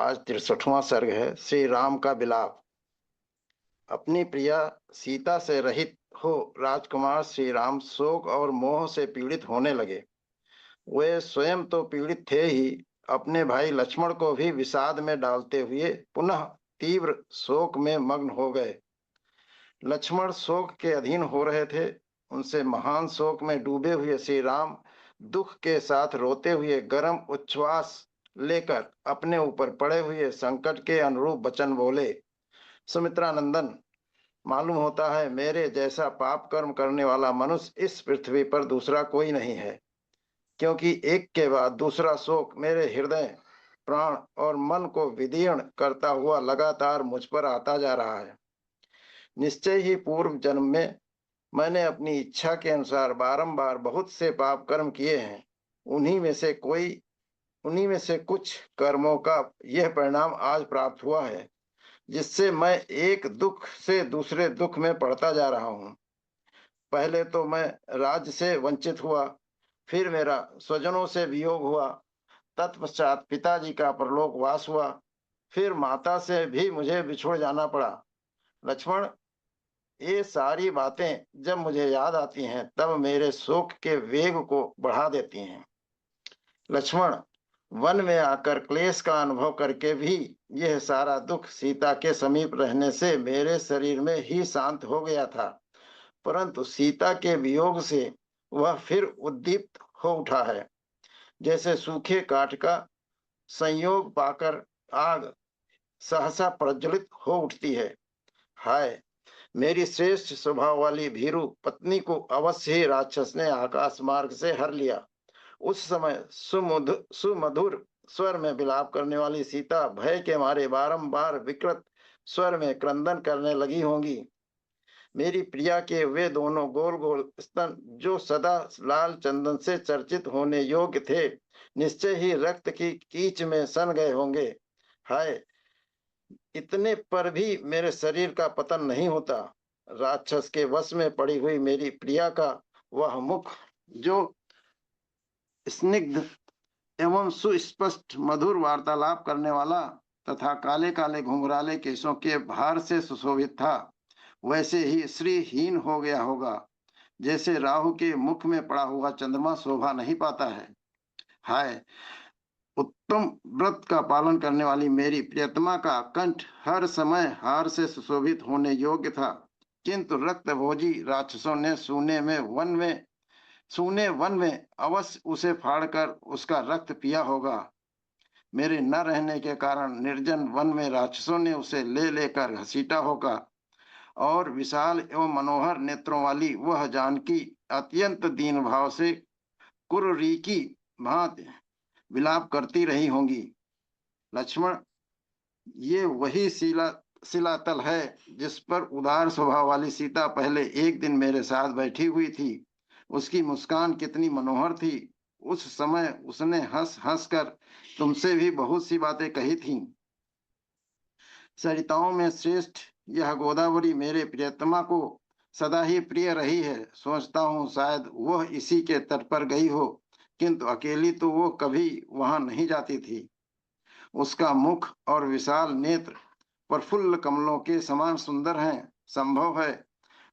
आज 63वां सर्ग है। श्री राम का विलाप। अपनी प्रिया सीता से रहित हो राजकुमार श्री राम शोक और मोह से पीड़ित होने लगे। वे स्वयं तो पीड़ित थे ही, अपने भाई लक्ष्मण को भी विषाद में डालते हुए पुनः तीव्र शोक में मग्न हो गए। लक्ष्मण शोक के अधीन हो रहे थे। उनसे महान शोक में डूबे हुए श्री राम दुख के साथ रोते हुए गर्म उच्छ्वास लेकर अपने ऊपर पड़े हुए संकट के अनुरूप वचन बोले। सुमित्रा नंदन, मालूम होता है मेरे जैसा पाप कर्म करने वाला मनुष्य इस पृथ्वी पर दूसरा कोई नहीं है, क्योंकि एक के बाद दूसरा शोक मेरे हृदय, प्राण और मन को विदीर्ण करता हुआ लगातार मुझ पर आता जा रहा है। निश्चय ही पूर्व जन्म में मैंने अपनी इच्छा के अनुसार बारंबार बहुत से पाप कर्म किए हैं। उन्हीं में से कोई उन्हीं में से कुछ कर्मों का यह परिणाम आज प्राप्त हुआ है, जिससे मैं एक दुख से दूसरे दुख में पड़ता जा रहा हूँ। पहले तो मैं राज्य से वंचित हुआ, फिर मेरा स्वजनों से वियोग हुआ, तत्पश्चात पिताजी का परलोकवास हुआ, फिर माता से भी मुझे बिछुड़ जाना पड़ा। लक्ष्मण, ये सारी बातें जब मुझे याद आती हैं तब मेरे शोक के वेग को बढ़ा देती हैं। लक्ष्मण, वन में आकर क्लेश का अनुभव करके भी यह सारा दुख सीता के समीप रहने से मेरे शरीर में ही शांत हो गया था, परंतु सीता के वियोग से वह फिर उद्दीप्त हो उठा है, जैसे सूखे काठ का संयोग पाकर आग सहसा प्रज्वलित हो उठती है। हाय, मेरी श्रेष्ठ स्वभाव वाली भीरु पत्नी को अवश्य ही राक्षस ने आकाश मार्ग से हर लिया। उस समय सुमधुर स्वर में विलाप करने वाली सीता भय के मारे बारंबार विकृत स्वर में क्रंदन करने लगी होंगी। मेरी प्रिया के वे दोनों गोल गोल स्तन, जो सदा लाल चंदन से चर्चित होने योग्य थे, निश्चय ही रक्त की कीच में सन गए होंगे। हाय, इतने पर भी मेरे शरीर का पतन नहीं होता। राक्षस के वश में पड़ी हुई मेरी प्रिया का वह मुख, जो स्निग्ध एवं सुस्पष्ट मधुर वार्तालाप करने वाला तथा काले काले घुंघराले केशों के भार से सुशोभित था, वैसे ही श्रीहीन हो गया होगा, जैसे राहु के मुख में पड़ा हुआ चंद्रमा शोभा नहीं पाता है। हाय, उत्तम व्रत का पालन करने वाली मेरी प्रियतमा का कंठ हर समय हार से सुशोभित होने योग्य था, किंतु रक्त भोजी राक्षसों ने सूने वन में अवश्य उसे फाड़कर उसका रक्त पिया होगा। मेरे न रहने के कारण निर्जन वन में राक्षसों ने उसे ले लेकर घसीटा होगा, और विशाल एवं मनोहर नेत्रों वाली वह जानकी अत्यंत दीन भाव से कुर्री की भांति विलाप करती रही होंगी। लक्ष्मण, ये वही शिलातल है जिस पर उदार स्वभाव वाली सीता पहले एक दिन मेरे साथ बैठी हुई थी। उसकी मुस्कान कितनी मनोहर थी। उस समय उसने हंस हंस कर तुमसे भी बहुत सी बातें कही थीं। सरिताओं में श्रेष्ठ यह गोदावरी मेरे प्रियतमा को सदा ही प्रिय रही है। सोचता हूँ शायद वह इसी के तट पर गई हो, किंतु अकेली तो वो कभी वहां नहीं जाती थी। उसका मुख और विशाल नेत्र प्रफुल्ल कमलों के समान सुंदर हैं। संभव है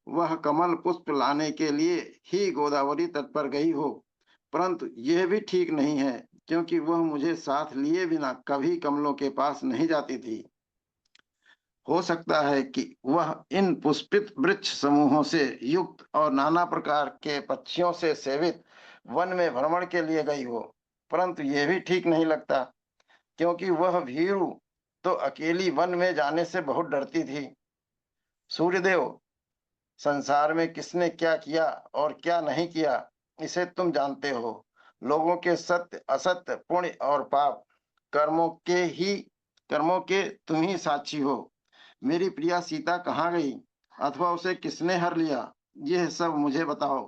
वह कमल पुष्प लाने के लिए ही गोदावरी तट पर गई हो, परंतु यह भी ठीक नहीं है, क्योंकि वह मुझे साथ लिए बिना कभी कमलों के पास नहीं जाती थी। हो सकता है कि वह इन पुष्पित वृक्ष समूहों से युक्त और नाना प्रकार के पक्षियों से सेवित वन में भ्रमण के लिए गई हो, परंतु यह भी ठीक नहीं लगता, क्योंकि वह भीरू तो अकेली वन में जाने से बहुत डरती थी। सूर्यदेव, संसार में किसने क्या किया और क्या नहीं किया, इसे तुम जानते हो। लोगों के सत्य असत्य, पुण्य और पाप कर्मों के तुम ही साक्षी हो। मेरी प्रिया सीता कहाँ गई, अथवा उसे किसने हर लिया, यह सब मुझे बताओ,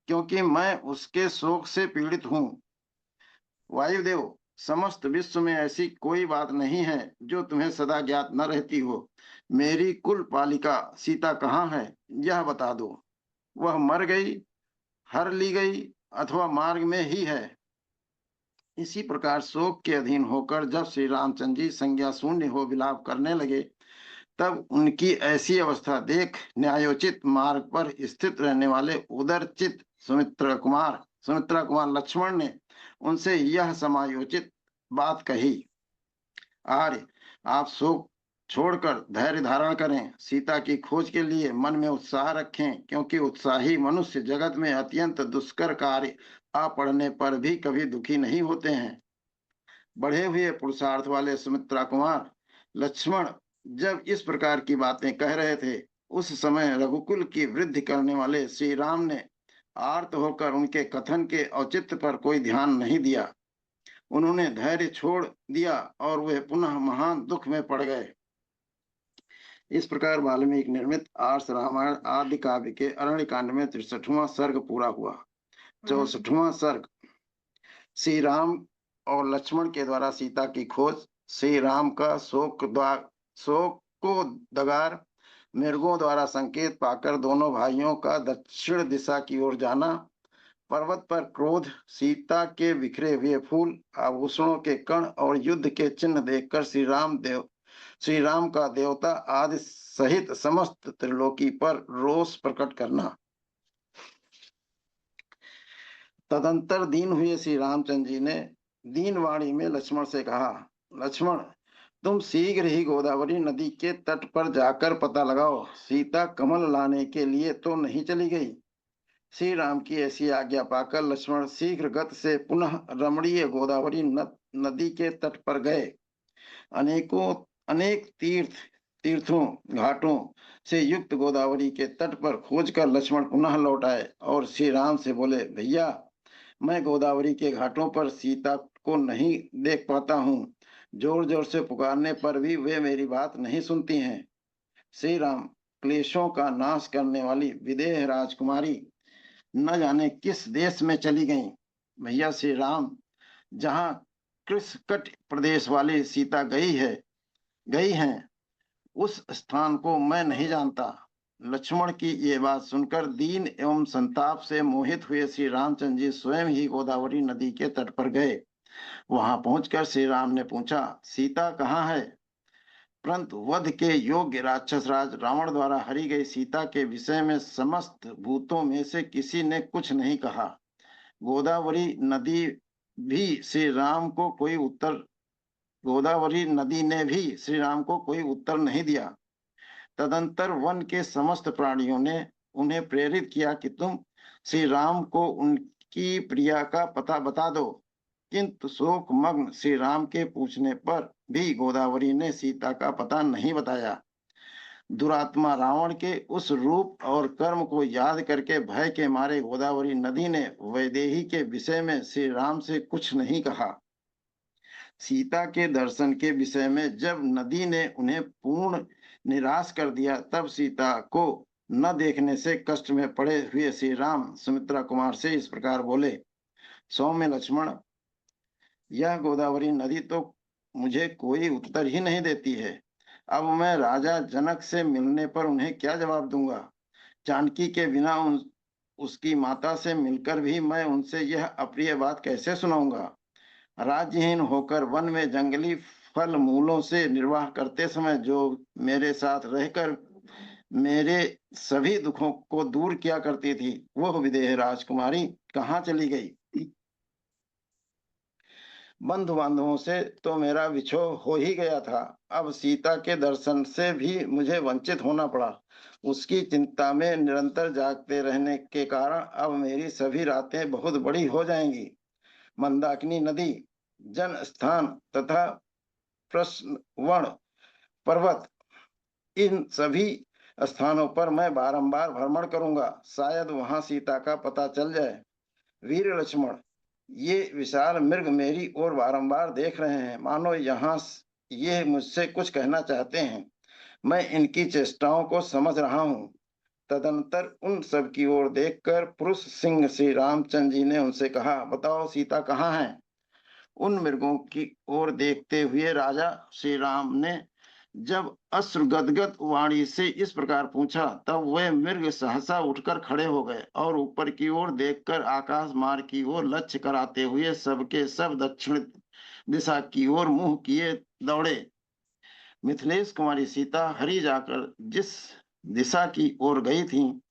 क्योंकि मैं उसके शोक से पीड़ित हूँ। वायुदेव, समस्त विश्व में ऐसी कोई बात नहीं है जो तुम्हें सदा ज्ञात न रहती हो। मेरी कुल पालिका सीता कहाँ है, यह बता दो। वह मर गई, हर ली गई, अथवा मार्ग में ही है। इसी प्रकार शोक के अधीन होकर जब श्री रामचंद्र जी संज्ञा शून्य हो विलाप करने लगे, तब उनकी ऐसी अवस्था देख न्यायोचित मार्ग पर स्थित रहने वाले उदरचित सुमित्रा कुमार लक्ष्मण ने उनसे यह समायोचित बात कही। आर्य, आप शोक छोड़कर धैर्य धारण करें, सीता की खोज के लिए मन में उत्साह रखें, क्योंकि उत्साही मनुष्य जगत में अत्यंत दुष्कर कार्य आ पड़ने पर भी कभी दुखी नहीं होते हैं। बढ़े हुए पुरुषार्थ वाले सुमित्रा कुमार लक्ष्मण जब इस प्रकार की बातें कह रहे थे, उस समय रघुकुल की वृद्धि करने वाले श्री राम ने आर्त होकर उनके कथन के औचित्य पर कोई ध्यान नहीं दिया। उन्होंने धैर्य छोड़ दिया और वे पुनः महान दुख में पड़ गए। इस प्रकार वाल्मीकि निर्मित आर्ष रामायण आदि काव्य के अरण्य कांड में 63वां सर्ग पूरा हुआ। 64वां सर्ग श्री राम और लक्ष्मण के द्वारा सीता की खोज। श्री राम का शोक को दगार मृगों द्वारा संकेत पाकर दोनों भाइयों का दक्षिण दिशा की ओर जाना, पर्वत पर क्रोध, सीता के बिखरे हुए फूल, आभूषणों के कण और युद्ध के चिन्ह देखकर श्री राम का देवता आदि सहित समस्त त्रिलोकी पर रोष प्रकट करना। तदंतर दीन हुए श्री रामचंद्र जी ने दीन वाणी में लक्ष्मण से कहा, लक्ष्मण, तुम शीघ्र ही गोदावरी नदी के तट पर जाकर पता लगाओ, सीता कमल लाने के लिए तो नहीं चली गई। श्री राम की ऐसी आज्ञा पाकर लक्ष्मण शीघ्र गति से पुनः रमणीय गोदावरी नदी के तट पर गए। अनेक तीर्थों घाटों से युक्त गोदावरी के तट पर खोजकर लक्ष्मण पुनः लौट आए और श्री राम से बोले, भैया, मैं गोदावरी के घाटों पर सीता को नहीं देख पाता हूँ। जोर जोर से पुकारने पर भी वे मेरी बात नहीं सुनती हैं। श्री राम, क्लेशों का नाश करने वाली विदेह राजकुमारी न जाने किस देश में चली गई। भैया श्री राम, जहाँ कृष्णकट प्रदेश वाली सीता गई हैं, उस स्थान को मैं नहीं जानता। लक्ष्मण की ये बात सुनकर दीन एवं संताप से मोहित हुए श्री रामचंद्र जी स्वयं ही गोदावरी नदी के तट पर गए। वहां पहुंचकर श्री राम ने पूछा, सीता कहाँ है? परंतु वध के योग्य राक्षस राज रावण द्वारा हरी गई सीता के विषय में समस्त भूतों में से किसी ने कुछ नहीं कहा। गोदावरी नदी भी श्री राम को कोई उत्तर गोदावरी नदी ने भी श्री राम को कोई उत्तर नहीं दिया। तदंतर वन के समस्त प्राणियों ने उन्हें प्रेरित किया कि तुम श्री राम को उनकी प्रिया का पता बता दो, किंतु शोकमग्न श्री राम के पूछने पर भी गोदावरी ने सीता का पता नहीं बताया। दुरात्मा रावण के उस रूप और कर्म को याद करके भय के मारे गोदावरी नदी ने वैदेही के विषय में श्री राम से कुछ नहीं कहा। सीता के दर्शन के विषय में जब नदी ने उन्हें पूर्ण निराश कर दिया, तब सीता को न देखने से कष्ट में पड़े हुए श्री राम सुमित्रा कुमार से इस प्रकार बोले, सौम्य लक्ष्मण, यह गोदावरी नदी तो मुझे कोई उत्तर ही नहीं देती है। अब मैं राजा जनक से मिलने पर उन्हें क्या जवाब दूंगा? जानकी के बिना उसकी माता से मिलकर भी मैं उनसे यह अप्रिय बात कैसे सुनाऊंगा? राज्यहीन होकर वन में जंगली फल मूलों से निर्वाह करते समय जो मेरे साथ रहकर मेरे सभी दुखों को दूर किया करती थी, वह विदेह राजकुमारी कहाँ चली गई? बंधु बांधवों से तो मेरा विछोह हो ही गया था, अब सीता के दर्शन से भी मुझे वंचित होना पड़ा। उसकी चिंता में निरंतर जागते रहने के कारण अब मेरी सभी रातें बहुत बड़ी हो जाएंगी। मंदाकिनी नदी, जन स्थान तथा प्रश्नवण पर्वत, इन सभी स्थानों पर मैं बारंबार भ्रमण करूंगा, शायद वहां सीता का पता चल जाए। वीर लक्ष्मण, ये विशाल मृग मेरी ओर बारंबार देख रहे हैं, मानो यहाँ ये मुझसे कुछ कहना चाहते हैं। मैं इनकी चेष्टाओं को समझ रहा हूँ। तदंतर उन सब की ओर देखकर पुरुष सिंह श्री रामचंद्र जी ने उनसे कहा, बताओ सीता कहाँ है? उन मृगों की ओर देखते हुए राजा श्री राम ने जब अश्रु गदगद वाणी से इस प्रकार पूछा, तब वे मृग सहसा उठकर खड़े हो गए और ऊपर की ओर देखकर आकाश मार्ग की ओर लक्ष्य कराते हुए सबके सब दक्षिण दिशा की ओर मुंह किए दौड़े। मिथिलेश कुमारी सीता हरी जाकर जिस दिशा की ओर गई थी,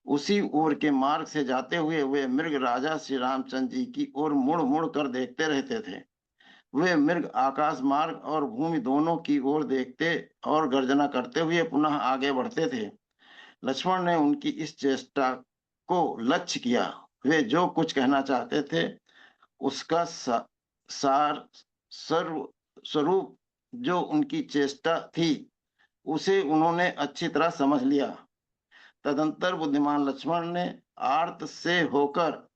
उसी ओर के मार्ग से जाते हुए वे मृग राजा श्री रामचंद्र जी की ओर मुड़ मुड़ कर देखते रहते थे। वे मृग आकाश मार्ग और भूमि दोनों की ओर देखते और गर्जना करते हुए पुनः आगे बढ़ते थे। लक्ष्मण ने उनकी इस चेष्टा को लक्ष्य किया। वे जो कुछ कहना चाहते थे, उसका सार सर्व स्वरूप जो उनकी चेष्टा थी, उसे उन्होंने अच्छी तरह समझ लिया। तदंतर बुद्धिमान लक्ष्मण ने आर्त से होकर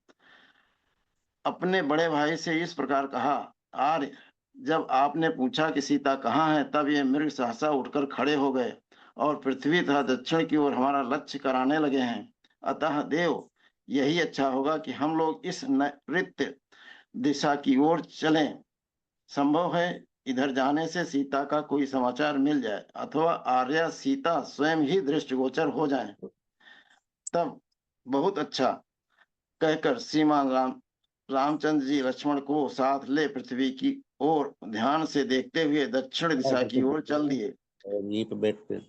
अपने बड़े भाई से इस प्रकार कहा, आर्य, जब आपने पूछा कि सीता कहाँ है, तब ये मृग सहसा उठकर खड़े हो गए और पृथ्वी तथा दक्षिण की ओर हमारा लक्ष्य कराने लगे हैं। अतः देव, यही अच्छा होगा कि हम लोग इस नैऋत्य दिशा की ओर चलें। संभव है इधर जाने से सीता का कोई समाचार मिल जाए अथवा आर्या सीता स्वयं ही दृष्टिगोचर हो जाए। तब बहुत अच्छा कहकर श्रीमान रामचंद्र जी लक्ष्मण को साथ ले पृथ्वी की ओर ध्यान से देखते हुए दक्षिण दिशा की ओर चल दिए। यहीं पे बैठते।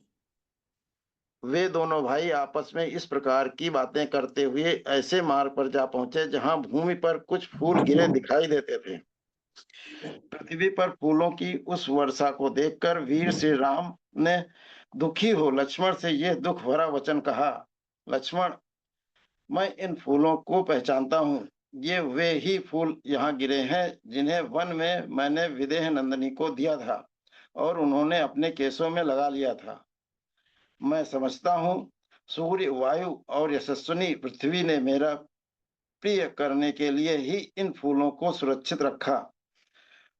वे दोनों भाई आपस में इस प्रकार की बातें करते हुए ऐसे मार्ग पर जा पहुंचे जहां भूमि पर कुछ फूल गिरे दिखाई देते थे। पृथ्वी पर फूलों की उस वर्षा को देखकर वीर श्री राम ने दुखी हो लक्ष्मण से यह दुख भरा वचन कहा, लक्ष्मण, मैं इन फूलों को पहचानता हूँ। ये वे ही फूल यहाँ गिरे हैं जिन्हें वन में मैंने विदेह नंदिनी को दिया था और उन्होंने अपने केसों में लगा लिया था। मैं समझता हूँ सूर्य, वायु और यशस्विनी पृथ्वी ने मेरा प्रिय करने के लिए ही इन फूलों को सुरक्षित रखा।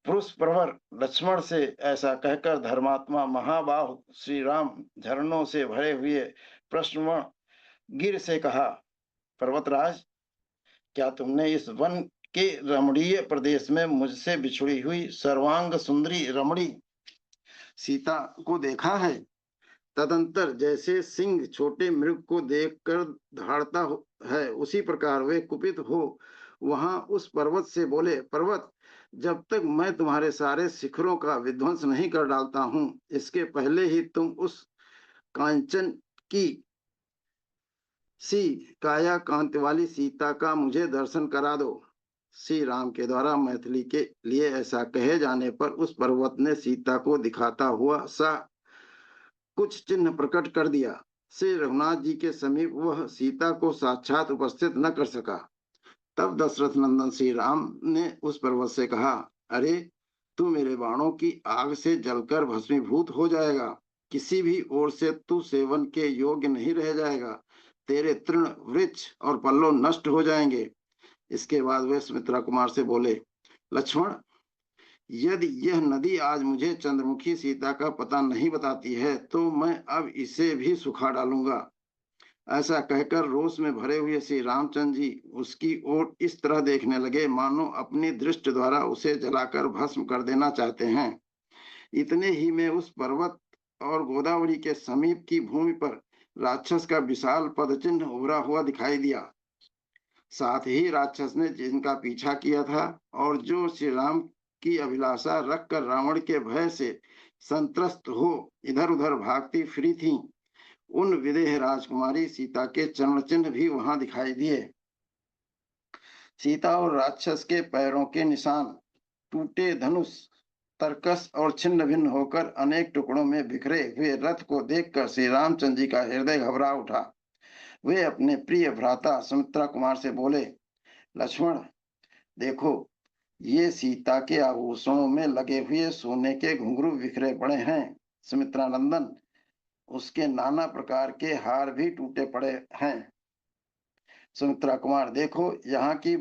पुरुष प्रवर लक्ष्मण से ऐसा कहकर धर्मात्मा महाबाहु श्री राम झरनों से भरे हुए प्रश्न गिर से कहा, पर्वतराज, क्या तुमने इस वन के रमणीय प्रदेश में मुझसे बिछुड़ी हुई सर्वांग सुंदरी रमणी सीता को देखा है? तदंतर जैसे सिंह छोटे मृग को देखकर धाड़ता है, उसी प्रकार वे कुपित हो वहां उस पर्वत से बोले, पर्वत, जब तक मैं तुम्हारे सारे शिखरों का विध्वंस नहीं कर डालता हूं, इसके पहले ही तुम उस कांचन की सी काया कांत वाली सीता का मुझे दर्शन करा दो। श्री राम के द्वारा मैथिली के लिए ऐसा कहे जाने पर उस पर्वत ने सीता को दिखाता हुआ सा कुछ चिन्ह प्रकट कर दिया। श्री रघुनाथ जी के समीप वह सीता को साक्षात उपस्थित न कर सका। तब दशरथ नंदन श्री राम ने उस पर्वत से कहा, अरे, तू मेरे बाणों की आग से जलकर भस्मीभूत हो जाएगा। किसी भी ओर से तू सेवन के योग्य नहीं रह जाएगा। तेरे तृण, वृक्ष और पल्लव नष्ट हो जाएंगे। इसके बाद वे सुमित्रा कुमार से बोले, लक्ष्मण, यदि यह नदी आज मुझे चंद्रमुखी सीता का पता नहीं बताती है, तो मैं अब इसे भी सुखा डालूंगा। ऐसा कहकर रोष में भरे हुए श्री रामचंद्र जी उसकी ओर इस तरह देखने लगे मानो अपनी दृष्टि द्वारा उसे जलाकर भस्म कर देना चाहते हैं। इतने ही में उस पर्वत और गोदावरी के समीप की भूमि पर राक्षस का विशाल पदचिन्ह उभरा हुआ दिखाई दिया। साथ ही राक्षस ने जिनका पीछा किया था और जो श्री राम की अभिलाषा रखकर रावण के भय से संत्रस्त हो इधर उधर भागती फिरी थी, उन विदेह राजकुमारी सीता के चरण चिन्ह भी वहां दिखाई दिए। सीता और राक्षस के पैरों के निशान, टूटे धनुष, तरकस और छिन्न भिन्न होकर अनेक टुकड़ों में बिखरे हुए रथ को देखकर श्री रामचंद्र जी का हृदय घबरा उठा। वे अपने प्रिय भ्राता सुमित्रा कुमार से बोले, लक्ष्मण, देखो, ये सीता के आभूषणों में लगे हुए सोने के घुंघरू बिखरे पड़े हैं। सुमित्रा नंदन, उसके नाना प्रकार के हार भी टूटे पड़े हैं। सुमित्रा कुमार, देखो, यहाँ की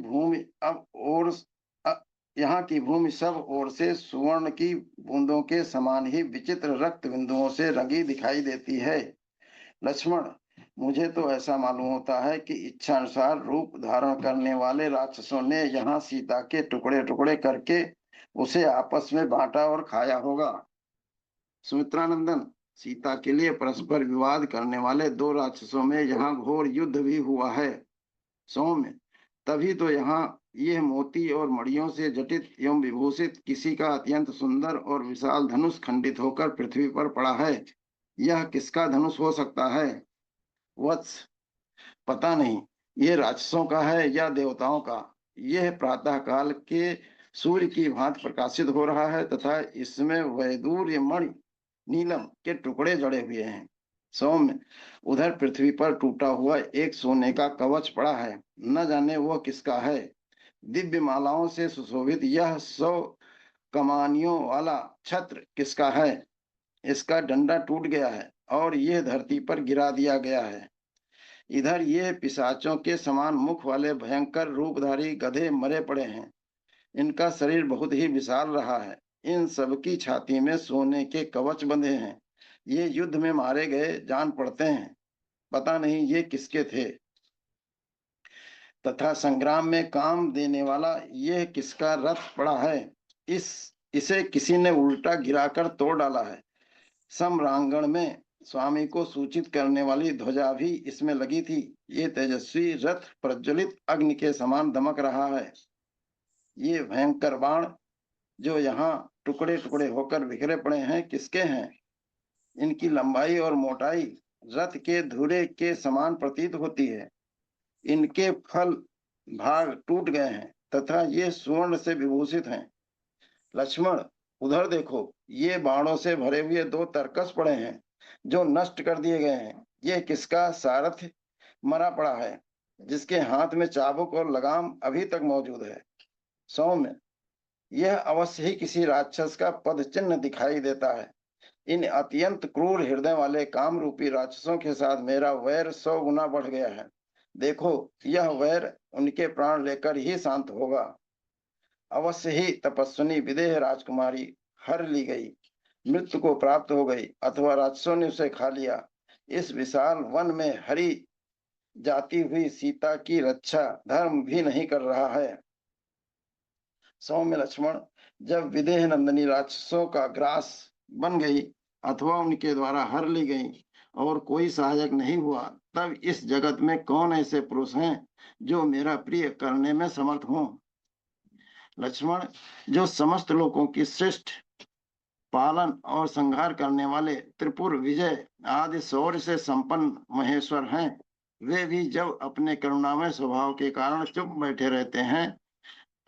भूमि सब ओर से सुवर्ण की बूंदों के समान ही विचित्र रक्त बिंदुओं से रंगी दिखाई देती है। लक्ष्मण, मुझे तो ऐसा मालूम होता है कि इच्छा अनुसार रूप धारण करने वाले राक्षसों ने यहाँ सीता के टुकड़े टुकड़े करके उसे आपस में बांटा और खाया होगा। सुमित्रानंदन, सीता के लिए परस्पर विवाद करने वाले दो राक्षसों में यहाँ घोर युद्ध भी हुआ है। सौम्य, तभी तो यहाँ यह मोती और मणियों से जटित एवं विभूषित किसी का अत्यंत सुंदर और विशाल धनुष खंडित होकर पृथ्वी पर पड़ा है। यह किसका धनुष हो सकता है? वत्स, पता नहीं, ये राक्षसों का है या देवताओं का। यह प्रातः काल के सूर्य की भांति प्रकाशित हो रहा है तथा इसमें वैदूर्य मणि नीलम के टुकड़े जड़े हुए हैं। सौम्य, उधर पृथ्वी पर टूटा हुआ एक सोने का कवच पड़ा है, न जाने वह किसका है। दिव्य मालाओं से सुशोभित यह 100 कमानियों वाला छत्र किसका है? इसका डंडा टूट गया है और यह धरती पर गिरा दिया गया है। इधर ये पिशाचों के समान मुख वाले भयंकर रूपधारी गधे मरे पड़े हैं। इनका शरीर बहुत ही विशाल रहा है। इन सबकी छाती में सोने के कवच बंधे हैं। ये युद्ध में मारे गए जान पड़ते हैं। पता नहीं ये किसके थे, तथा संग्राम में काम देने वाला यह किसका रथ पड़ा है। इसे किसी ने उल्टा गिराकर तोड़ डाला है। सम्रांगण में स्वामी को सूचित करने वाली ध्वजा भी इसमें लगी थी। ये तेजस्वी रथ प्रज्वलित अग्नि के समान दमक रहा है। ये भयंकर बाण जो यहाँ टुकड़े टुकड़े होकर बिखरे पड़े हैं किसके हैं? इनकी लंबाई और मोटाई रथ के धुरे के समान प्रतीत होती है। इनके फल भाग टूट गए हैं तथा ये स्वर्ण से विभूषित हैं। लक्ष्मण, उधर देखो, ये बाणों से भरे हुए 2 तरकस पड़े हैं जो नष्ट कर दिए गए हैं। ये किसका सारथ मरा पड़ा है, जिसके हाथ में चाबुक और लगाम अभी तक मौजूद है। सौम्य, यह अवश्य ही किसी राक्षस का पद चिन्ह दिखाई देता है। इन अत्यंत क्रूर हृदय वाले काम रूपी राक्षसों के साथ मेरा वैर 100 गुना बढ़ गया है। देखो, यह वैर उनके प्राण लेकर ही शांत होगा। अवश्य ही तपस्विनी विदेह राजकुमारी हर ली गई, मृत्यु को प्राप्त हो गई, अथवा राक्षसों ने उसे खा लिया। इस विशाल वन में हरी जाती हुई सीता की रक्षा धर्म भी नहीं कर रहा है। सौम्य लक्ष्मण, जब विदेह नंदनी राक्षसों का ग्रास बन गई अथवा उनके द्वारा हर ली गई और कोई सहायक नहीं हुआ, तब इस जगत में कौन ऐसे पुरुष हैं जो मेरा प्रिय करने में समर्थ हों? लक्ष्मण, जो समस्त लोगों की श्रेष्ठ पालन और संहार करने वाले त्रिपुर विजय आदि शौर्य से संपन्न महेश्वर हैं, वे भी जब अपने करुणामय स्वभाव के कारण चुप बैठे रहते हैं,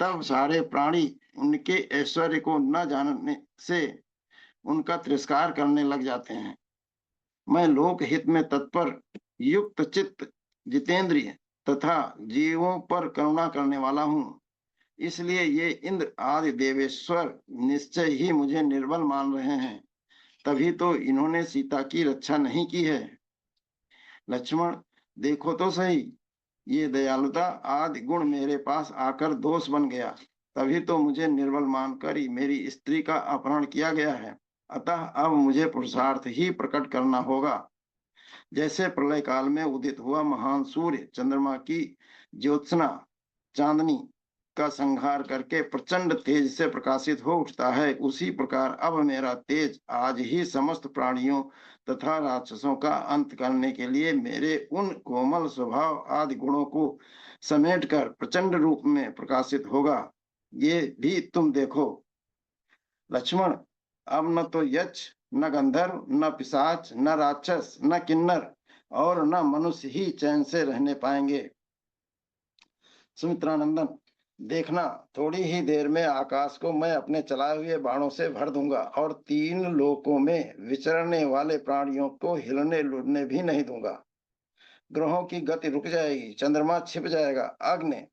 तब सारे प्राणी उनके ऐश्वर्य को न जानने से उनका तिरस्कार करने लग जाते हैं। मैं लोक हित में तत्पर, युक्त चित्त, जितेंद्रिय तथा जीवों पर करुणा करने वाला हूँ। इसलिए ये इंद्र आदि देवेश्वर निश्चय ही मुझे निर्बल मान रहे हैं। तभी तो इन्होंने सीता की रक्षा नहीं की है। लक्ष्मण, देखो तो सही, ये दयालुता आदि गुण मेरे पास आकर दोष बन गया। तभी तो मुझे निर्बल मानकर ही मेरी स्त्री का अपहरण किया गया है। अतः अब मुझे पुरुषार्थ ही प्रकट करना होगा। जैसे प्रलय काल में उदित हुआ महान सूर्य चंद्रमा की ज्योत्सना चांदनी का संहार करके प्रचंड तेज से प्रकाशित हो उठता है, उसी प्रकार अब मेरा तेज आज ही समस्त प्राणियों तथा राक्षसों का अंत करने के लिए मेरे उन कोमल स्वभाव आदि गुणों को समेटकर प्रचंड रूप में प्रकाशित होगा। ये भी तुम देखो। लक्ष्मण, अब न तो यक्ष, न गंधर्व, न पिशाच, न राक्षस, न किन्नर और न मनुष्य ही चैन से रहने पाएंगे। सुमित्रानंदन, देखना, थोड़ी ही देर में आकाश को मैं अपने चलाए हुए बाणों से भर दूंगा और 3 लोकों में विचरने वाले प्राणियों को हिलने लुढ़ने भी नहीं दूंगा। ग्रहों की गति रुक जाएगी, चंद्रमा छिप जाएगा, अग्नि,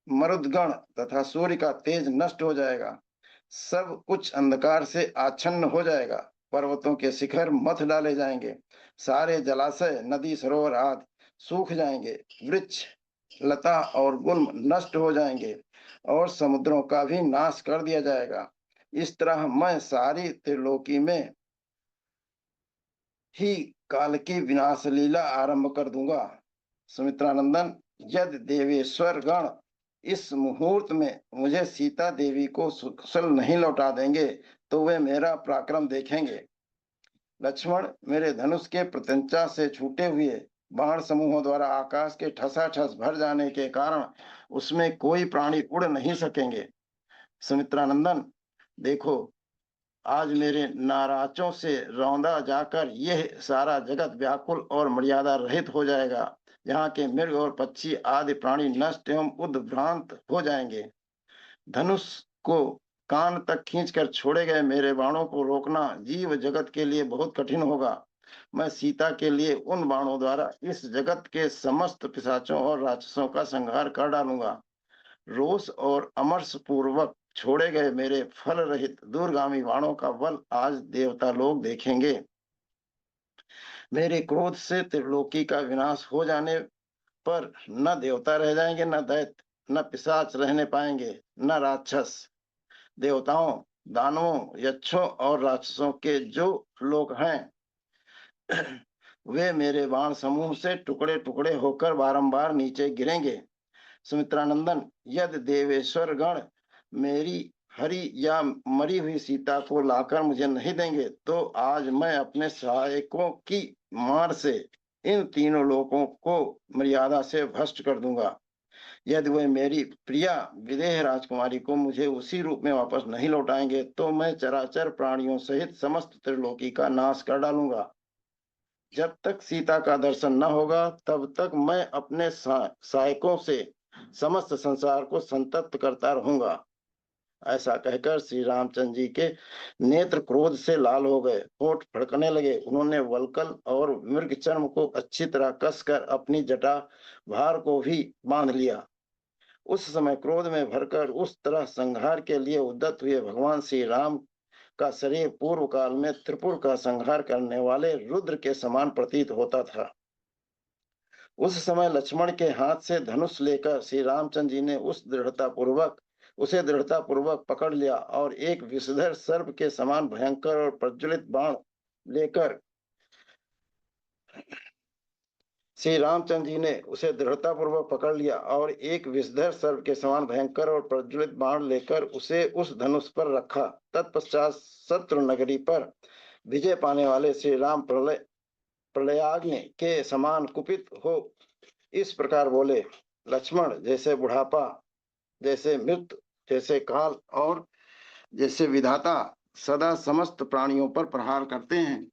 मरुदगण तथा सूर्य का तेज नष्ट हो जाएगा। सब कुछ अंधकार से आच्छन्न हो जाएगा। पर्वतों के शिखर मथ डाले जाएंगे। सारे जलाशय, नदी, सरोवर आदि सूख जाएंगे। वृक्ष, लता और गुल्म नष्ट हो जाएंगे और समुद्रों का भी नाश कर दिया जाएगा। इस तरह मैं सारी त्रिलोकी में ही काल की विनाश लीला आरंभ कर दूंगा। सुमित्रानंदन, यदि देवेश्वर गण इस मुहूर्त में मुझे सीता देवी को कुशल नहीं लौटा देंगे तो वे मेरा पराक्रम देखेंगे। लक्ष्मण, मेरे धनुष के प्रत्यंचा से छूटे हुए बाण समूहों द्वारा आकाश के ठसाठस भर जाने के कारण उसमें कोई प्राणी उड़ नहीं सकेंगे। सुमित्रानंदन, देखो, आज मेरे नाराजों से रौंदा जाकर यह सारा जगत व्याकुल और मर्यादा रहित हो जाएगा। यहाँ के मृग और पक्षी आदि प्राणी नष्ट एवं उद्भ्रांत हो जाएंगे। धनुष को कान तक खींचकर छोड़े गए मेरे बाणों को रोकना जीव जगत के लिए बहुत कठिन होगा। मैं सीता के लिए उन बाणों द्वारा इस जगत के समस्त पिशाचों और राक्षसों का संहार कर डालूंगा। रोष और अमर्ष पूर्वक छोड़े गए मेरे फल रहित दूरगामी बाणों का बल आज देवता लोग देखेंगे। मेरे क्रोध से त्रिलोकी का विनाश हो जाने पर न देवता रह जाएंगे, न दैत्य, न पिशाच रहने पाएंगे, न राक्षस। देवताओं, दानवों, यक्षों और राक्षसों के जो लोग हैं वे मेरे बाण समूह से टुकड़े टुकड़े होकर बारंबार नीचे गिरेंगे। सुमित्रानंदन, यदि देवेश्वर गण मेरी हरी या मरी हुई सीता को लाकर मुझे नहीं देंगे तो आज मैं अपने सहायकों की मार से इन तीनों लोगों को मर्यादा से भ्रष्ट कर दूंगा। यदि वे मेरी प्रिया विदेह राजकुमारी को मुझे उसी रूप में वापस नहीं लौटाएंगे तो मैं चराचर प्राणियों सहित समस्त त्रिलोकी का नाश कर डालूंगा। जब तक सीता का दर्शन न होगा तब तक मैं अपने सहायकों से समस्त संसार को संतप्त करता रहूंगा। ऐसा कहकर श्री रामचंद्र जी के नेत्र क्रोध से लाल हो गए, होठ फड़कने लगे। उन्होंने वल्कल और मृग चर्म को अच्छी तरह कसकर अपनी जटा भार को भी बांध लिया। उस समय क्रोध में भरकर उस तरह संहार के लिए उद्यत हुए भगवान श्री राम का शरीर पूर्व काल में त्रिपुर का संहार करने वाले रुद्र के समान प्रतीत होता था। उस समय लक्ष्मण के हाथ से धनुष लेकर श्री रामचंद्र जी ने उसे दृढ़ता पूर्वक पकड़ लिया और एक विषधर सर्प के समान भयंकर और प्रज्वलित बाण लेकर श्री रामचंद्र जी ने उसे दृढ़ता पूर्वक पकड़ लिया और एक विषधर सर्प के समान भयंकर और प्रज्वलित बाण लेकर उसे उस धनुष पर रखा। तत्पश्चात शत्रु नगरी पर विजय पाने वाले श्री राम प्रलयाग्नि के समान कुपित हो इस प्रकार बोले, लक्ष्मण, जैसे बुढ़ापा, जैसे मृत्यु, जैसे काल और जैसे विधाता सदा समस्त प्राणियों पर प्रहार करते हैं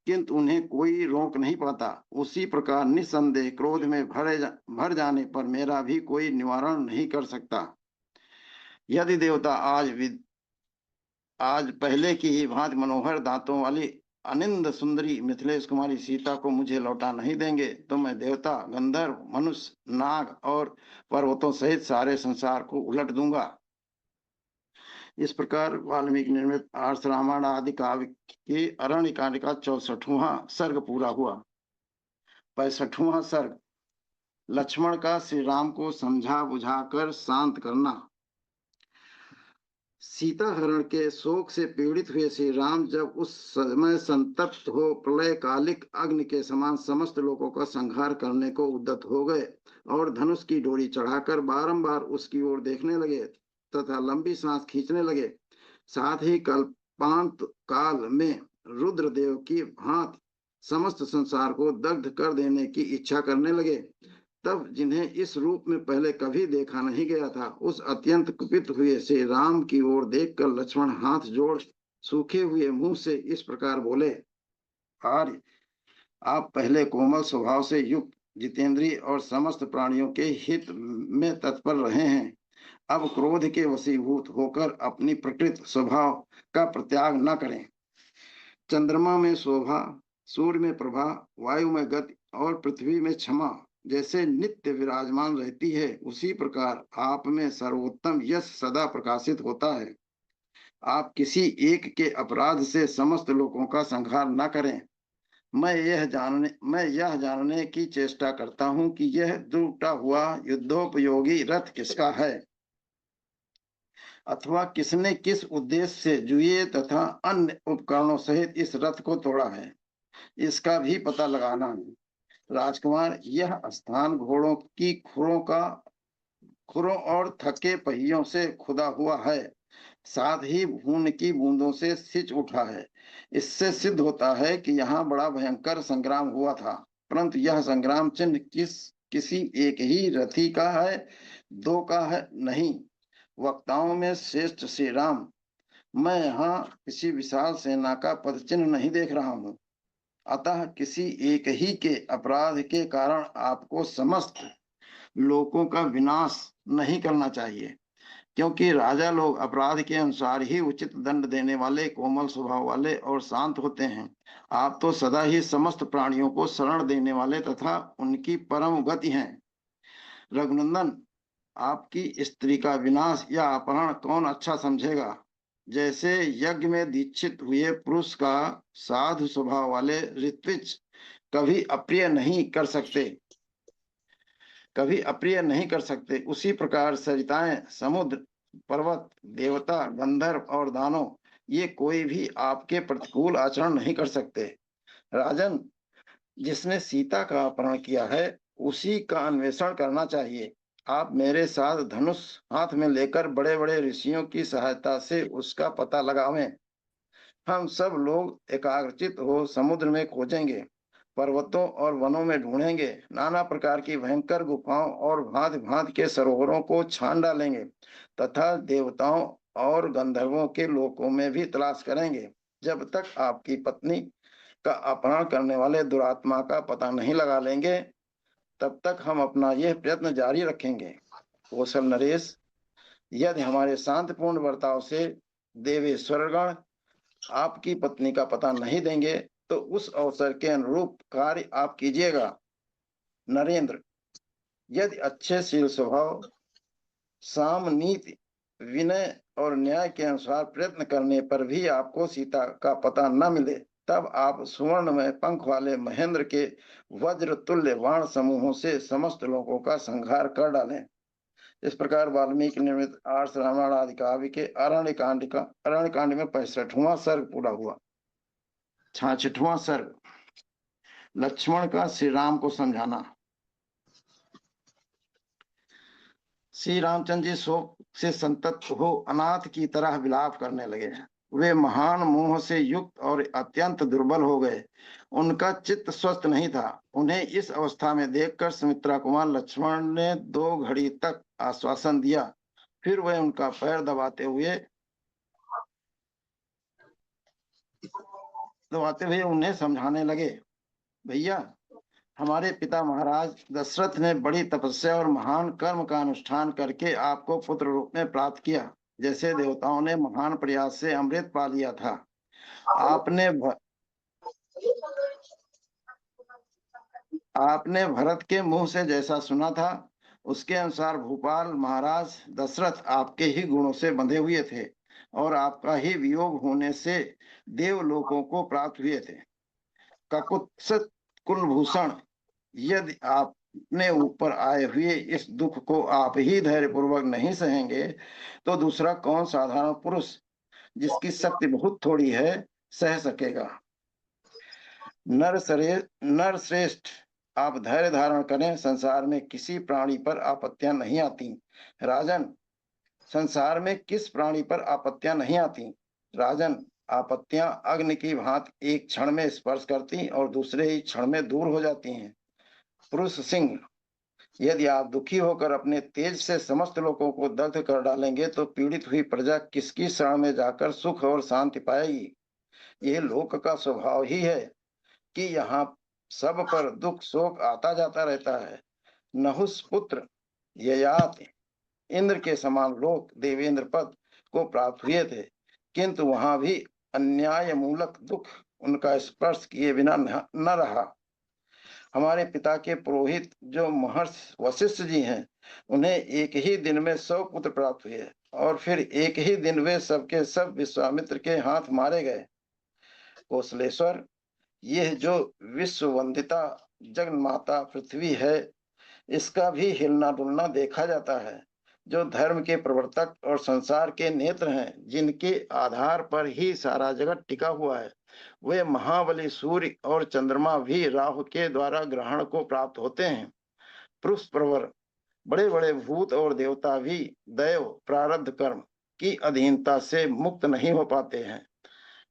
किंतु उन्हें कोई रोक नहीं पाता, उसी प्रकार निस्संदेह क्रोध में भर जाने पर मेरा भी कोई निवारण नहीं कर सकता। यदि देवता आज पहले की ही भांति मनोहर दांतों वाली अनिंद सुंदरी मिथिलेश कुमारी सीता को मुझे लौटा नहीं देंगे तो मैं देवता, गंधर्व, मनुष्य, नाग और पर्वतों सहित सारे संसार को उलट दूंगा। इस प्रकार वाल्मीकि निर्मित आर्ष रामायण आदि काव्य के अरण्य कांड का 64वां सर्ग पूरा हुआ। 65वां सर्ग लक्ष्मण का श्री राम को समझा बुझाकर शांत करना। सीता हरण के शोक से पीड़ित हुए श्री राम जब उस समय संतप्त हो प्रलय कालिक अग्नि के समान समस्त लोगों का संहार करने को उद्यत हो गए और धनुष की डोरी चढ़ाकर बारंबार उसकी ओर देखने लगे तथा लंबी सांस खींचने लगे, साथ ही कल्पांत काल में रुद्रदेव की भांति समस्त संसार को दग्ध कर देने की इच्छा करने लगे, तब जिन्हें इस रूप में पहले कभी देखा नहीं गया था उस अत्यंत कुपित हुए श्री राम की ओर देखकर लक्ष्मण हाथ जोड़ सूखे हुए मुंह से इस प्रकार बोले, आर्य, आप पहले कोमल स्वभाव से युक्त जितेंद्रिय और समस्त प्राणियों के हित में तत्पर रहे हैं, अब क्रोध के वशीभूत होकर अपनी प्रकृत स्वभाव का प्रत्याग न करें। चंद्रमा में शोभा, सूर्य में प्रभा, वायु में गति और पृथ्वी में क्षमा जैसे नित्य विराजमान रहती है, उसी प्रकार आप में सर्वोत्तम यश सदा प्रकाशित होता है। आप किसी एक के अपराध से समस्त लोगों का संहार न करें। मैं यह जानने की चेष्टा करता हूं कि यह टूटा हुआ युद्धोपयोगी रथ किसका है अथवा किसने किस उद्देश्य से जुए तथा अन्य उपकरणों सहित इस रथ को तोड़ा है, इसका भी पता लगाना है। राजकुमार, यह स्थान घोड़ों की खुरों और थके पहियों से खुदा हुआ है साथ ही खून की बूंदों से सिंच उठा है। इससे सिद्ध होता है कि यहाँ बड़ा भयंकर संग्राम हुआ था, परंतु यह संग्राम चिन्ह किसी एक ही रथी का है, दो का है नहीं। वक्ताओं में श्रेष्ठ श्री राम, मैं यहाँ किसी विशाल सेना का पद चिन्ह नहीं देख रहा हूँ। अतः किसी एक ही के अपराध के कारण आपको समस्त लोगों का विनाश नहीं करना चाहिए, क्योंकि राजा लोग अपराध के अनुसार ही उचित दंड देने वाले, कोमल स्वभाव वाले और शांत होते हैं। आप तो सदा ही समस्त प्राणियों को शरण देने वाले तथा उनकी परम गति हैं। रघुनंदन, आपकी स्त्री का विनाश या अपहरण कौन अच्छा समझेगा? जैसे यज्ञ में दीक्षित हुए पुरुष का साधु स्वभाव वाले ऋत्विज कभी अप्रिय नहीं कर सकते, उसी प्रकार सरिताएं, समुद्र, पर्वत, देवता, गंधर्व और दानव, ये कोई भी आपके प्रतिकूल आचरण नहीं कर सकते। राजन, जिसने सीता का अपहरण किया है उसी का अन्वेषण करना चाहिए। आप मेरे साथ धनुष हाथ में लेकर बड़े बड़े ऋषियों की सहायता से उसका पता लगावें। हम सब लोग एकाग्रचित हो समुद्र में खोजेंगे, पर्वतों और वनों में ढूंढेंगे, नाना प्रकार की भयंकर गुफाओं और भांति भांति के सरोवरों को छान डालेंगे तथा देवताओं और गंधर्वों के लोकों में भी तलाश करेंगे। जब तक आपकी पत्नी का अपहरण करने वाले दुरात्मा का पता नहीं लगा लेंगे, तब तक हम अपना यह प्रयत्न जारी रखेंगे। कौशल नरेश, यदि हमारे शांतिपूर्ण बर्ताव से देवेश्वरगण आपकी पत्नी का पता नहीं देंगे तो उस अवसर के अनुरूप कार्य आप कीजिएगा। नरेंद्र, यदि अच्छे शील स्वभाव, साम नीति, विनय और न्याय के अनुसार प्रयत्न करने पर भी आपको सीता का पता न मिले, तब आप सुवर्ण में पंख वाले महेंद्र के वज्र तुल्य बाण समूहों से समस्त लोगों का संहार कर डालें। इस प्रकार वाल्मीकि निर्मित आर्ष रामायण आदि काव्य के अरण्य कांड में 65वां सर्ग पूरा हुआ। 66वां सर्ग, लक्ष्मण का श्री राम को समझाना। श्री रामचंद्र जी शोक से संतप्त हो अनाथ की तरह विलाप करने लगे। वे महान मोह से युक्त और अत्यंत दुर्बल हो गए। उनका चित्त स्वस्थ नहीं था। उन्हें इस अवस्था में देखकर सुमित्रा कुमार लक्ष्मण ने 2 घड़ी तक आश्वासन दिया। फिर वह उनका पैर दबाते हुए उन्हें समझाने लगे, भैया, हमारे पिता महाराज दशरथ ने बड़ी तपस्या और महान कर्म का अनुष्ठान करके आपको पुत्र रूप में प्राप्त किया। जैसे देवताओं ने महान प्रयास से अमृत पा लिया था। आपने भरत के मुंह से जैसा सुना था उसके अनुसार भूपाल महाराज दशरथ आपके ही गुणों से बंधे हुए थे और आपका ही वियोग होने से देवलोकों को प्राप्त हुए थे। ककुत्सित कुलभूषण, यदि आपने ऊपर आए हुए इस दुख को आप ही धैर्य पूर्वक नहीं सहेंगे तो दूसरा कौन साधारण पुरुष जिसकी शक्ति बहुत थोड़ी है सह सकेगा। नर श्रेष्ठ, आप धैर्य धारण करें, संसार में किसी प्राणी पर आपत्तियां नहीं आती। राजन, संसार में किस प्राणी पर आपत्तियां नहीं आती? राजन, आपत्तियां अग्नि की भांति एक क्षण में स्पर्श करती और दूसरे ही क्षण में दूर हो जाती हैं। पुरुष सिंह, यदि आप दुखी होकर अपने तेज से समस्त लोगों को दग्ध कर डालेंगे तो पीड़ित हुई प्रजा किसकी शरण में जाकर सुख और शांति पाएगी? यह लोक का स्वभाव ही है कि यहाँ सब पर दुख शोक आता जाता रहता है। नहुस पुत्र ययात इंद्र के समान लोक देवेंद्र पद को प्राप्त हुए थे, किंतु वहां भी अन्याय मूलक दुख उनका स्पर्श किए बिना न रहा। हमारे पिता के पुरोहित जो महर्षि वशिष्ठ जी हैं, उन्हें एक ही दिन में 100 पुत्र प्राप्त हुए और फिर एक ही दिन वे सबके सब विश्वामित्र के हाथ मारे गए। कौशलेश्वर, यह जो विश्व वंदिता जगन माता पृथ्वी है, इसका भी हिलना डुलना देखा जाता है। जो धर्म के प्रवर्तक और संसार के नेत्र हैं, जिनके आधार पर ही सारा जगत टिका हुआ है, वे महाबली सूर्य और चंद्रमा भी राहु के द्वारा ग्रहण को प्राप्त होते हैं। पुरुष प्रवर बड़े बड़े भूत और देवता भी दैव प्रारब्ध कर्म की अधीनता से मुक्त नहीं हो पाते हैं,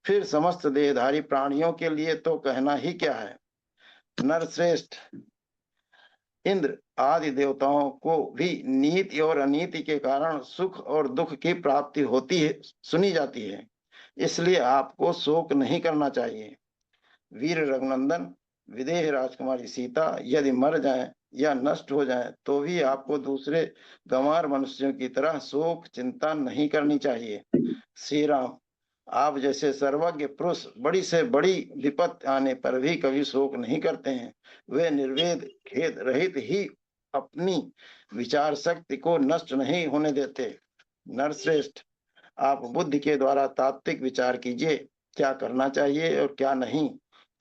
फिर समस्त देहधारी प्राणियों के लिए तो कहना ही क्या है। नरश्रेष्ठ, इंद्र आदि देवताओं को भी नीति और अनीति के कारण सुख और दुख की प्राप्ति होती है, सुनी जाती है, इसलिए आपको शोक नहीं करना चाहिए। वीर रघुनंदन, विदेह राजकुमारी सीता यदि मर जाएं या नष्ट हो जाएं तो भी आपको दूसरे गंवार मनुष्यों की तरह शोक चिंता नहीं करनी चाहिए। श्री राम, आप जैसे सर्वज्ञ पुरुष बड़ी से बड़ी विपत्ति आने पर भी कभी शोक नहीं करते हैं। वे निर्वेद खेद रहित ही अपनी विचार शक्ति को नष्ट नहीं होने देते। नरश्रेष्ठ, आप बुद्धि के द्वारा तात्विक विचार कीजिए, क्या करना चाहिए और क्या नहीं,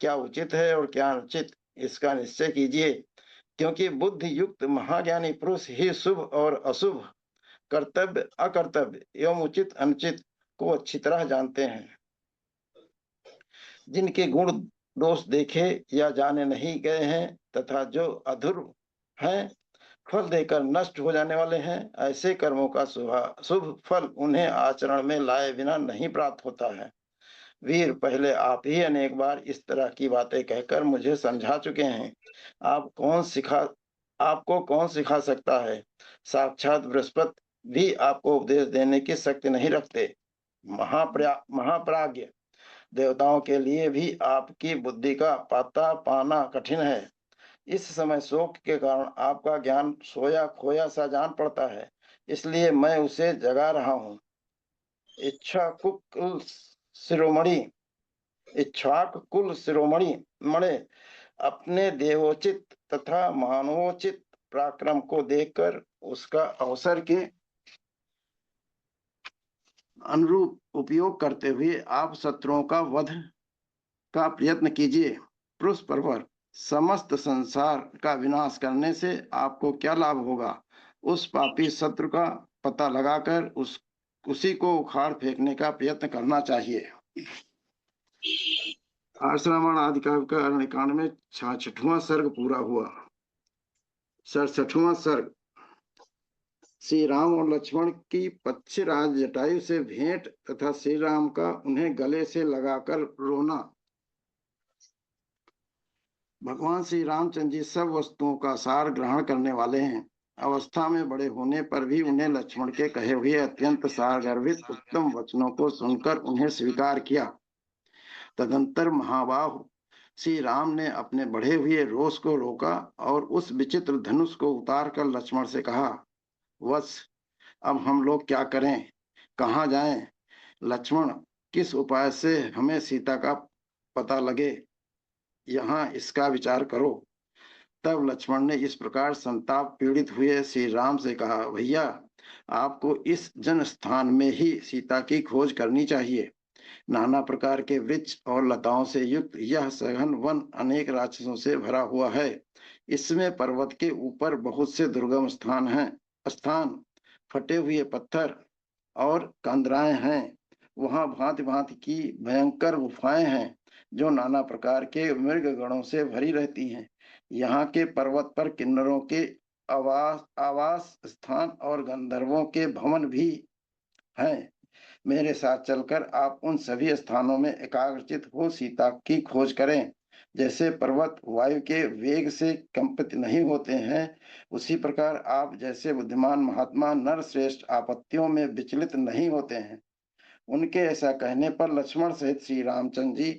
क्या उचित है और क्या अनुचित, इसका निश्चय कीजिए, क्योंकि बुद्धि युक्त महाज्ञानी पुरुष ही शुभ और अशुभ, कर्तव्य अकर्तव्य एवं उचित अनुचित को अच्छी तरह जानते हैं। जिनके गुण दोष देखे या जाने नहीं गए हैं तथा जो अधुर हैं, फल देकर नष्ट हो जाने वाले हैं, ऐसे कर्मों का शुभ फल उन्हें आचरण में लाए बिना नहीं प्राप्त होता है। वीर, पहले आप ही अनेक बार इस तरह की बातें कहकर मुझे समझा चुके हैं। आपको कौन सिखा सकता है। साक्षात बृहस्पति भी आपको उपदेश देने की शक्ति नहीं रखते। महाप्राज्ञ, देवताओं के लिए भी आपकी बुद्धि का पता पाना कठिन है। इस समय शोक के कारण आपका ज्ञान सोया खोया सा जान पड़ता है, इसलिए मैं उसे जगा रहा हूँ। इक्ष्वाक कुल शिरोमणि मणे अपने देवोचित तथा मानवोचित पराक्रम को देखकर उसका अवसर के अनुरूप उपयोग करते हुए आप शत्रुओं का वध का प्रयत्न कीजिए। पुरुष परवर, समस्त संसार का विनाश करने से आपको क्या लाभ होगा। उस पापी शत्रु का पता लगाकर उसी को उखाड़ फेंकने का प्रयत्न करना चाहिए। आश्रमण आदि काव्य का अरण्यकांड में 66वां सर्ग पूरा हुआ। 67वां सर्ग श्री राम और लक्ष्मण की पक्षीराज जटायु से भेंट तथा श्री राम का उन्हें गले से लगाकर रोना। भगवान श्री रामचंद्र जी सब वस्तुओं का सार ग्रहण करने वाले हैं। अवस्था में बड़े होने पर भी उन्हें लक्ष्मण के कहे हुए अत्यंत सारगर्भित उत्तम वचनों को सुनकर उन्हें स्वीकार किया। तदंतर महाबाहु श्री राम ने अपने बढ़े हुए रोष को रोका और उस विचित्र धनुष को उतार कर लक्ष्मण से कहा, वत्स, अब हम लोग क्या करें, कहाँ जाएं? लक्ष्मण, किस उपाय से हमें सीता का पता लगे, यहाँ इसका विचार करो। तब लक्ष्मण ने इस प्रकार संताप पीड़ित हुए श्री राम से कहा, भैया, आपको इस जन स्थान में ही सीता की खोज करनी चाहिए। नाना प्रकार के वृक्ष और लताओं से युक्त यह सघन वन अनेक राक्षसों से भरा हुआ है। इसमें पर्वत के ऊपर बहुत से दुर्गम स्थान, फटे हुए पत्थर और कंदराएं हैं। वहां भांति भांति की भयंकर गुफाएं हैं जो नाना प्रकार के मृग गणों से भरी रहती हैं। यहाँ के पर्वत पर किन्नरों के आवास स्थान और गंधर्वों के भवन भी हैं। मेरे साथ चलकर आप उन सभी स्थानों में एकाग्रचित हो सीता की खोज करें। जैसे पर्वत वायु के वेग से कंपित नहीं होते हैं, उसी प्रकार आप जैसे बुद्धिमान महात्मा नरश्रेष्ठ आपत्तियों में विचलित नहीं होते हैं। उनके ऐसा कहने पर लक्ष्मण सहित श्री रामचंद्र जी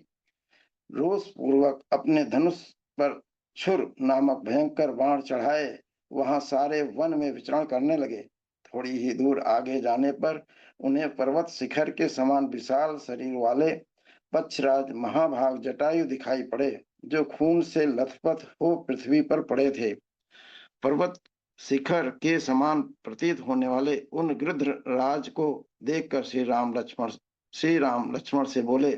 रोष पूर्वक अपने धनुष पर छुर नामक भयंकर बाण चढ़ाए वहां सारे वन में विचरण करने लगे। थोड़ी ही दूर आगे जाने पर उन्हें पर्वत शिखर के समान विशाल शरीर वाले पक्षराज महाभाग जटायु दिखाई पड़े, जो खून से लथपथ हो पृथ्वी पर पड़े थे। पर्वत शिखर के समान प्रतीत होने वाले उन गृध्रराज को देखकर श्री राम लक्ष्मण से बोले,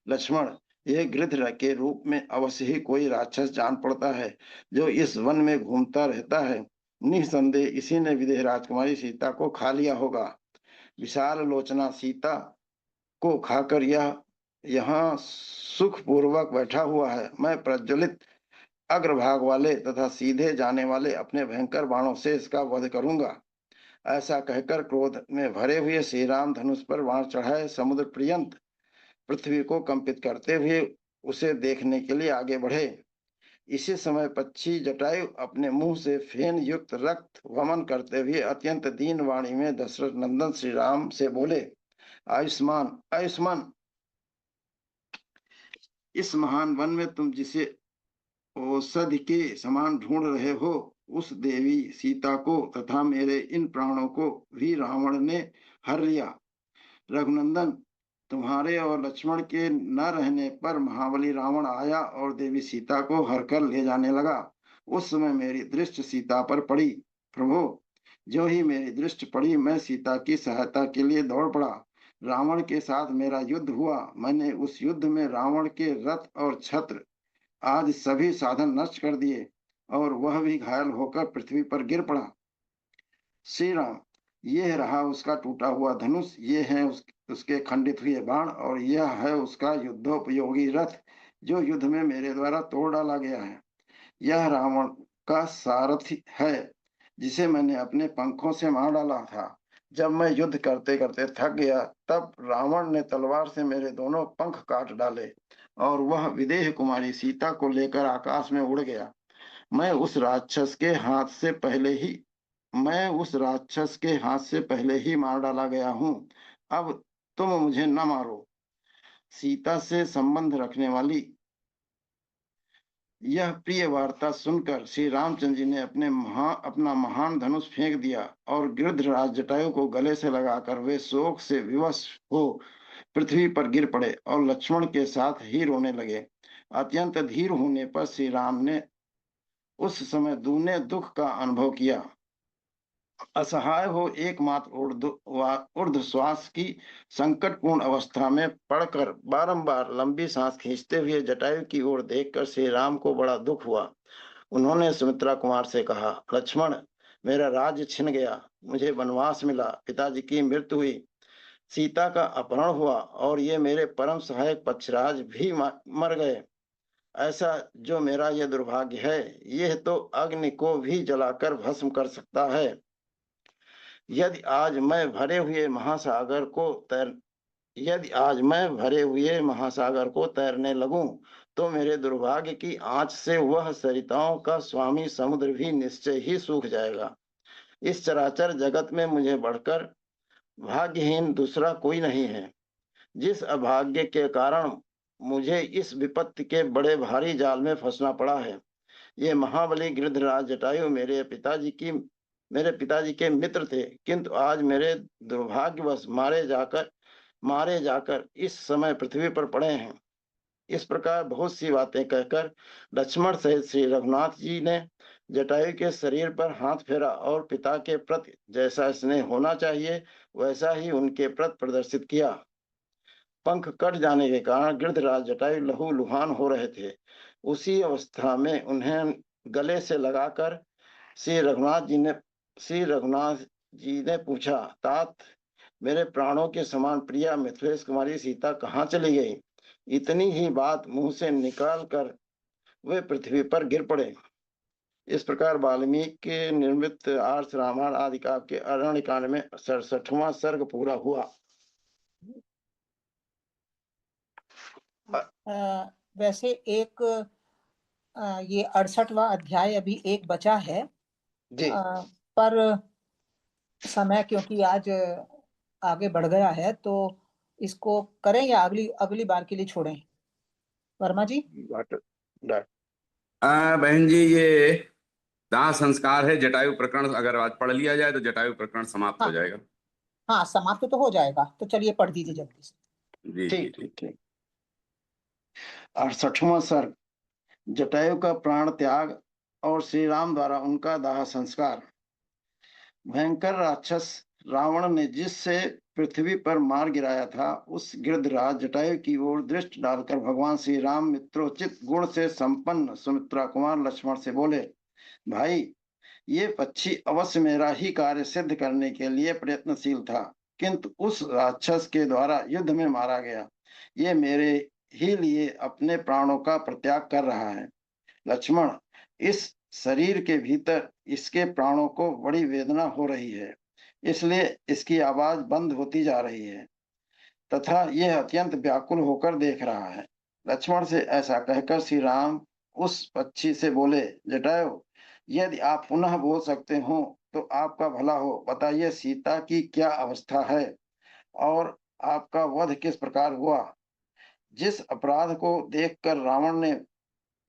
लक्ष्मण, ये गृध्र के रूप में अवश्य ही कोई राक्षस जान पड़ता है जो इस वन में घूमता रहता है। निसंदेह इसी ने विदेह राजकुमारी सीता को खा लिया होगा। विशाल लोचना सीता को खाकर यह यहाँ सुख पूर्वक बैठा हुआ है। मैं प्रज्वलित अग्रभाग वाले तथा सीधे जाने वाले अपने भयंकर बाणों से इसका वध करूंगा। ऐसा कहकर क्रोध में भरे हुए श्री राम धनुष पर बाण चढ़ाए समुद्र पर्यंत पृथ्वी को कंपित करते हुए उसे देखने के लिए आगे बढ़े। इसी समय पक्षी जटायु अपने मुंह से फेन युक्त रक्त वमन करते हुए अत्यंत दीन वाणी में दशरथ नंदन श्री राम से बोले, आयुष्मान आयुष्मान, इस महान वन में तुम जिसे औषधि के समान ढूंढ रहे हो, उस देवी सीता को तथा मेरे इन प्राणों को भी रावण ने हर लिया। रघुनंदन, तुम्हारे और लक्ष्मण के न रहने पर महाबली रावण आया और देवी सीता को हर कर ले जाने लगा। उस समय मेरी दृष्टि सीता पर पड़ी। प्रभु, जो ही मेरी दृष्टि पड़ी, मैं सीता की सहायता के लिए दौड़ पड़ा। रावण के साथ मेरा युद्ध हुआ। मैंने उस युद्ध में रावण के रथ और छत्र आदि सभी साधन नष्ट कर दिए और वह भी घायल होकर पृथ्वी पर गिर पड़ा। श्री राम, यह रहा उसका टूटा हुआ धनुष, ये है उसके खंडित हुए बाण, और यह है उसका युद्धोपयोगी रथ जो युद्ध में मेरे द्वारा तोड़ डाला गया है। यह रावण का सारथी है जिसे मैंने अपने पंखों से मार डाला था। जब मैं युद्ध करते करते थक गया, तब रावण ने तलवार से मेरे दोनों पंख काट डाले और वह विदेह कुमारी सीता को लेकर आकाश में उड़ गया। मैं उस राक्षस के हाथ से पहले ही मैं उस राक्षस के हाथ से पहले ही मार डाला गया हूं। अब तुम मुझे न मारो। सीता से संबंध रखने वाली यह प्रिय वार्ता सुनकर श्री रामचंद्र जी ने अपना महान धनुष फेंक दिया और गिरधराज जटायु को गले से लगाकर वे शोक से विवश हो पृथ्वी पर गिर पड़े और लक्ष्मण के साथ ही रोने लगे। अत्यंत धीर होने पर श्री राम ने उस समय दूने दुख का अनुभव किया। असहाय हो एकमात्र ऊर्ध्व श्वास की संकटपूर्ण अवस्था में पड़कर बारंबार लंबी सांस खींचते हुए जटायु की ओर देखकर श्री राम को बड़ा दुख हुआ। उन्होंने सुमित्रा कुमार से कहा, लक्ष्मण, मेरा राज्य छिन गया, मुझे वनवास मिला, पिताजी की मृत्यु हुई, सीता का अपहरण हुआ और ये मेरे परम सहायक पक्षराज भी मर गए। ऐसा जो मेरा यह दुर्भाग्य है, यह तो अग्नि को भी जलाकर भस्म कर सकता है। यदि आज मैं भरे हुए महासागर को तैरने लगूं, तो मेरे दुर्भाग्य की आंच से वह सरिताओं का स्वामी समुद्र भी निश्चय ही सूख जाएगा। इस चराचर जगत में मुझे बढ़कर भाग्यहीन दूसरा कोई नहीं है। जिस अभाग्य के कारण मुझे इस विपत्ति के बड़े भारी जाल में फंसना पड़ा है। ये महाबली गिरधराज जटायु मेरे पिताजी के मित्र थे, किंतु आज मेरे दुर्भाग्यवश मारे जाकर इस समय पृथ्वी पर पड़े हैं। इस प्रकार बहुत सी बातें कहकर लक्ष्मण सहित श्री रघुनाथ जी ने जटायु के शरीर पर हाथ फेरा और पिता के प्रति जैसा स्नेह होना चाहिए वैसा ही उनके प्रति प्रदर्शित किया। पंख कट जाने के कारण गिरधराज जटायु लहूलुहान हो रहे थे। उसी अवस्था में उन्हें गले से लगाकर श्री रघुनाथ जी ने पूछा, तात, मेरे प्राणों के समान प्रिया मिथिलेश कुमारी सीता कहाँ चली गई? इतनी ही बात मुंह से निकाल कर वे पृथ्वी पर गिर पड़े। इस प्रकार वाल्मीकि के निर्मित आर्ष रामायण आदि काव्य के अरण्य कांड में 67वां सर्ग पूरा हुआ। वैसे एक ये 68वां अध्याय अभी एक बचा है जी। पर समय क्योंकि आज आगे बढ़ गया है तो इसको करें या अगली बार के लिए छोड़ें? वर्मा जी। बहन जी, ये दाह संस्कार है। जटायु प्रकरण अगर आज पढ़ लिया जाए तो जटायु प्रकरण समाप्त हो जाएगा। हाँ, समाप्त तो हो जाएगा, तो चलिए पढ़ दीजिए जल्दी से। जी जी ठीक। 68वां सर्ग, जटायु का प्राण त्याग और श्री राम द्वारा उनका दाह संस्कार। भयंकर राक्षस रावण ने जिससे पृथ्वी पर मार गिराया था, उस गिरधराज जटायु की ओर दृष्टि डालकर भगवान श्री राम मित्रोचित गुण से संपन्न सुमित्रा कुमार लक्ष्मण से बोले, भाई, ये पक्षी अवश्य मेरा ही कार्य सिद्ध करने के लिए प्रयत्नशील था, किंतु उस राक्षस के द्वारा युद्ध में मारा गया। ये मेरे ही लिए अपने प्राणों का प्रत्याग कर रहा है। लक्ष्मण, इस शरीर के भीतर इसके प्राणों को बड़ी वेदना हो रही है। इसलिए इसकी आवाज बंद होती जा रही है तथा यह अत्यंत व्याकुल होकर देख रहा है। लक्ष्मण से ऐसा कहकर श्री राम उस पक्षी से बोले, जटायु, यदि आप पुनः बोल सकते हो तो आपका भला हो। बताइए सीता की क्या अवस्था है और आपका वध किस प्रकार हुआ। जिस अपराध को देखकर रावण ने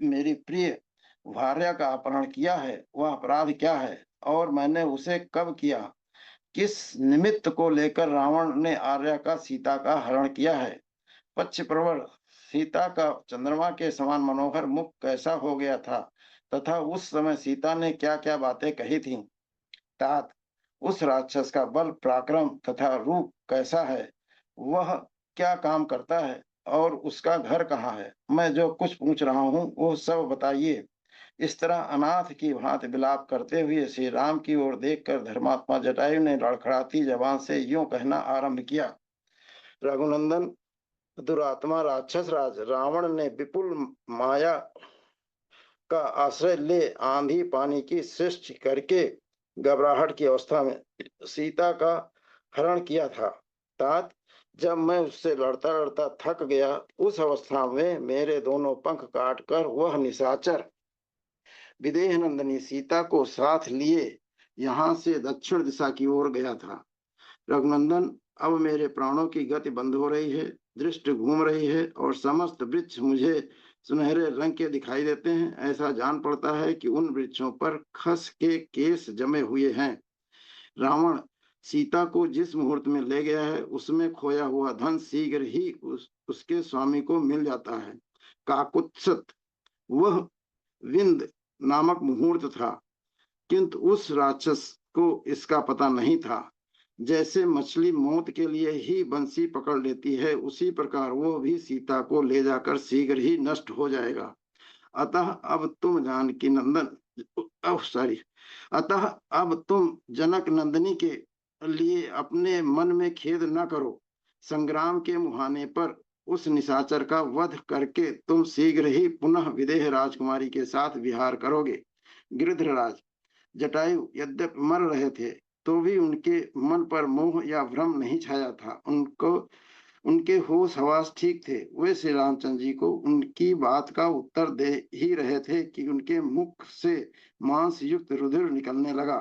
मेरी प्रिय भार्या का अपहरण किया है वह अपराध क्या है और मैंने उसे कब किया। किस निमित्त को लेकर रावण ने आर्या का सीता का हरण किया है। पक्ष प्रवर सीता का चंद्रमा के समान मनोहर मुख कैसा हो गया था तथा उस समय सीता ने क्या क्या बातें कही थी। तात उस राक्षस का बल पराक्रम तथा रूप कैसा है, वह क्या काम करता है और उसका घर कहाँ है। मैं जो कुछ पूछ रहा हूँ वो सब बताइए। इस तरह अनाथ की भांति विलाप करते हुए श्री राम की ओर देखकर धर्मात्मा जटायु ने लड़खड़ाती जबान से यूं कहना आरंभ किया। रघुनंदन, दुरात्मा राक्षस राज रावण ने विपुल माया का आश्रय ले आंधी पानी की सृष्टि करके घबराहट की अवस्था में सीता का हरण किया था। तात जब मैं उससे लड़ता लड़ता थक गया उस अवस्था में मेरे दोनों पंख काटकर वह निशाचर विदेह नंदिनी सीता को साथ लिए यहाँ से दक्षिण दिशा की ओर गया था। रघुनंदन, अब मेरे प्राणों की गति बंद हो रही है, दृष्टि घूम रही है और समस्त वृक्ष मुझे सुनहरे रंग के दिखाई देते हैं। ऐसा जान पड़ता है कि उन वृक्षों पर खस के केस जमे हुए हैं। रावण सीता को जिस मुहूर्त में ले गया है उसमें खोया हुआ धन शीघ्र ही उसके स्वामी को मिल जाता है। काकुत्सत वह विंद नामक मुहूर्त था, किंतु उस राक्षस को इसका पता नहीं था। जैसे मछली मौत के लिए ही बंसी पकड़ लेती है उसी प्रकार वो भी सीता को ले जाकर शीघ्र ही नष्ट हो जाएगा। अतः अब तुम जानकी नंदन अतः अब तुम जनक नंदिनी के लिए अपने मन में खेद न करो। संग्राम के मुहाने पर उस निशाचर का वध करके तुम शीघ्र ही पुनः विदेह राजकुमारी के साथ विहार करोगे। गिरिधराज, जटायु यद्यपि मर रहे थे तो भी उनके मन पर मोह या भ्रम नहीं छाया था। उनके होश हवास ठीक थे। वे श्री रामचंद्र जी को उनकी बात का उत्तर दे ही रहे थे कि उनके मुख से मांस युक्त रुधिर निकलने लगा।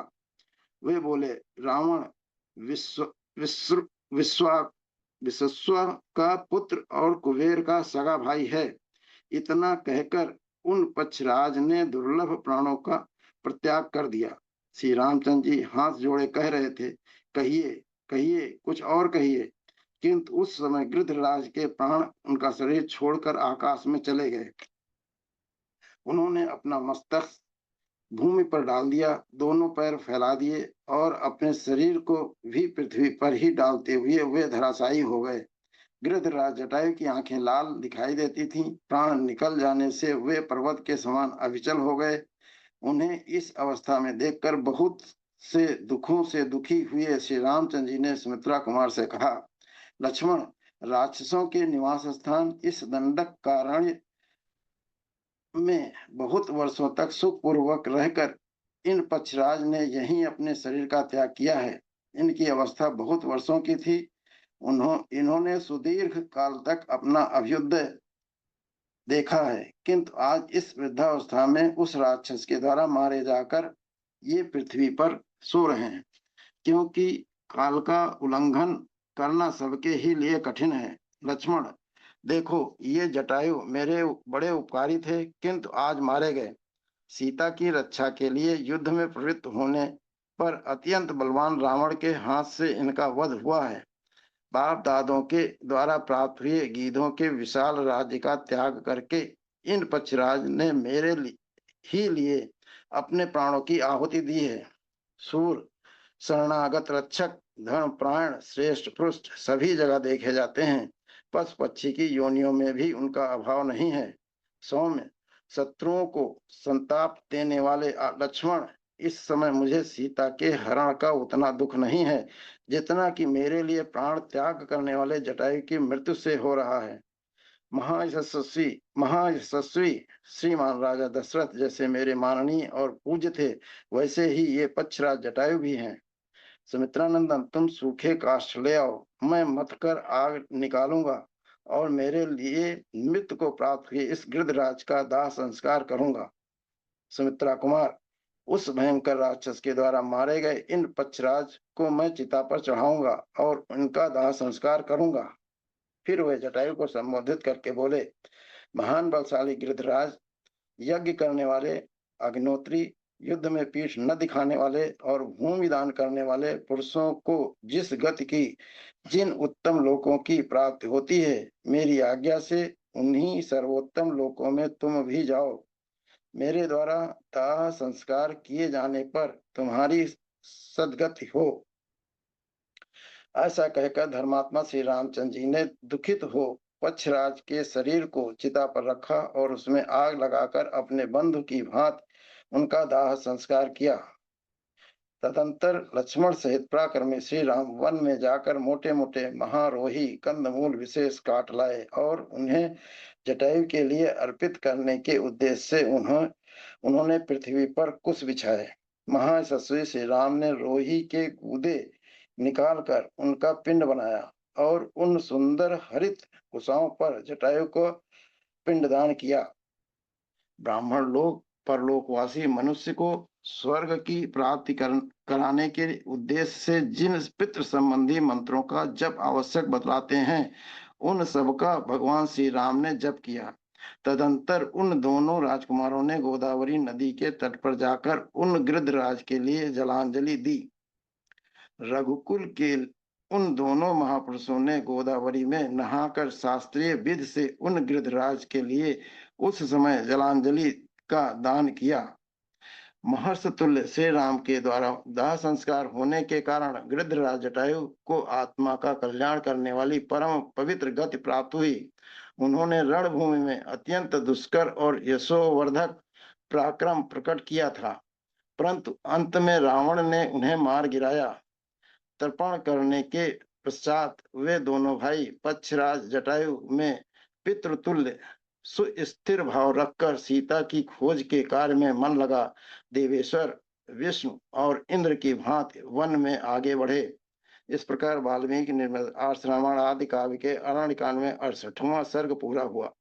वे बोले, रावण विश्व विश्व विश्वा विश्व का पुत्र और कुबेर का सगा भाई है। इतना कहकर उन पक्षराज ने दुर्लभ प्राणों का प्रत्याग कर दिया। श्री रामचंद्र जी हाथ जोड़े कह रहे थे, कहिए कहिए कुछ और कहिए, किंतु उस समय गृधराज के प्राण उनका शरीर छोड़कर आकाश में चले गए। उन्होंने अपना मस्तक भूमि पर डाल दिया, दोनों पैर फैला दिए और अपने शरीर को भी पृथ्वी पर ही डालते हुए वे धराशायी हो गए। गृधराज जटायु की आंखें लाल दिखाई देती थीं। प्राण निकल जाने से वे पर्वत के समान अविचल हो गए। उन्हें इस अवस्था में देखकर बहुत से दुखों से दुखी हुए श्री रामचंद्र जी ने सुमित्रा कुमार से कहा, लक्ष्मण, राक्षसों के निवास स्थान इस दंडक कारण्य में बहुत वर्षों तक सुखपूर्वक रहकर इन पक्षराज ने यहीं अपने शरीर का त्याग किया है। इनकी अवस्था बहुत वर्षों की थी। इन्होंने सुदीर्घ काल तक अपना अभ्युदय देखा है, किंतु आज इस वृद्धावस्था में उस राक्षस के द्वारा मारे जाकर ये पृथ्वी पर सो रहे हैं। क्योंकि काल का उल्लंघन करना सबके ही लिए कठिन है। लक्ष्मण, देखो, ये जटायु मेरे बड़े उपकारी थे, किंतु आज मारे गए। सीता की रक्षा के लिए युद्ध में प्रवृत्त होने पर अत्यंत बलवान रावण के हाथ से इनका वध हुआ है। बाप दादों के द्वारा प्राप्त हुए गीधों के विशाल राज्य का त्याग करके इन पक्षराज ने मेरे ही लिए अपने प्राणों की आहुति दी है। सूर, शरणागत रक्षक, धर्म प्राण, श्रेष्ठ पृष्ठ सभी जगह देखे जाते हैं। पशु पक्षी की योनियों में भी उनका अभाव नहीं है। सौम्य, शत्रुओं को संताप देने वाले लक्ष्मण, इस समय मुझे सीता के हरण का उतना दुख नहीं है जितना कि मेरे लिए प्राण त्याग करने वाले जटायु की मृत्यु से हो रहा है। महायशस्वी श्रीमान राजा दशरथ जैसे मेरे माननीय और पूज्य थे, वैसे ही ये पक्षराज जटायु भी हैं। सुमित्रानंदन, तुम सूखे काष्ठ ले आओ, मैं मथ कर आग निकालूंगा और मेरे लिए मृत्यु को प्राप्त हुए इस गिरधराज का दाह संस्कार करूंगा। सुमित्रा कुमार, उस भयंकर राक्षस के द्वारा मारे गए इन पक्षराज को मैं चिता पर चढ़ाऊंगा और उनका दाह संस्कार करूंगा। फिर वे जटायु को संबोधित करके बोले, महान बलशाली गिरधराज, यज्ञ करने वाले, अग्निहोत्री, युद्ध में पीठ न दिखाने वाले और भूमि दान करने वाले पुरुषों को जिस गति की, जिन उत्तम लोकों की प्राप्ति होती है, मेरी आज्ञा से उन्हीं सर्वोत्तम लोकों में तुम भी जाओ। मेरे द्वारा दाह संस्कार किए जाने पर तुम्हारी सद्गति हो। ऐसा कहकर धर्मात्मा श्री रामचंद्र जी ने दुखित हो पक्षराज के शरीर को चिता पर रखा और उसमें आग लगाकर अपने बंधु की भांति उनका दाह संस्कार किया। तदंतर लक्ष्मण सहित पराक्रमी श्री राम वन में जाकर मोटे मोटे महारोही कंदमूल विशेष काट लाए और उन्हें जटायु के लिए अर्पित करने के उद्देश्य से उन्होंने पृथ्वी पर कुश बिछाए। महायशस्वी श्री राम ने रोही के गूदे निकालकर उनका पिंड बनाया और उन सुंदर हरित कुशाओं पर जटायु को पिंडदान किया। ब्राह्मण लोग परलोकवासी मनुष्य को स्वर्ग की प्राप्ति कराने के उद्देश्य से जिन पितृ संबंधी मंत्रों का जप आवश्यक बतलाते हैं, उन सबका भगवान श्री राम ने जप किया। तदंतर उन दोनों राजकुमारों ने गोदावरी नदी के तट पर जाकर उन गिरधराज के लिए जलांजलि दी। रघुकुल के उन दोनों महापुरुषों ने गोदावरी में नहाकर शास्त्रीय विधि से उन गिरधराज के लिए उस समय जलांजलि का दान किया। महर्षि तुल्य श्री राम के द्वारा दाह संस्कार होने के कारण गिरधराज जटायु को आत्मा का कल्याण करने वाली परम पवित्र गति प्राप्त हुई। उन्होंने रणभूमि में अत्यंत दुष्कर और यशोवर्धक पराक्रम प्रकट किया था, परंतु अंत में रावण ने उन्हें मार गिराया। तर्पण करने के पश्चात वे दोनों भाई पक्षराज जटायु में पितृतुल्य सुस्थिर भाव रखकर सीता की खोज के कार्य में मन लगा देवेश्वर विष्णु और इंद्र की भांति वन में आगे बढ़े। इस प्रकार वाल्मीकि निर्मित आर्ष रामायण आदि काव्य के अरण्य कांड में 68वां सर्ग पूरा हुआ।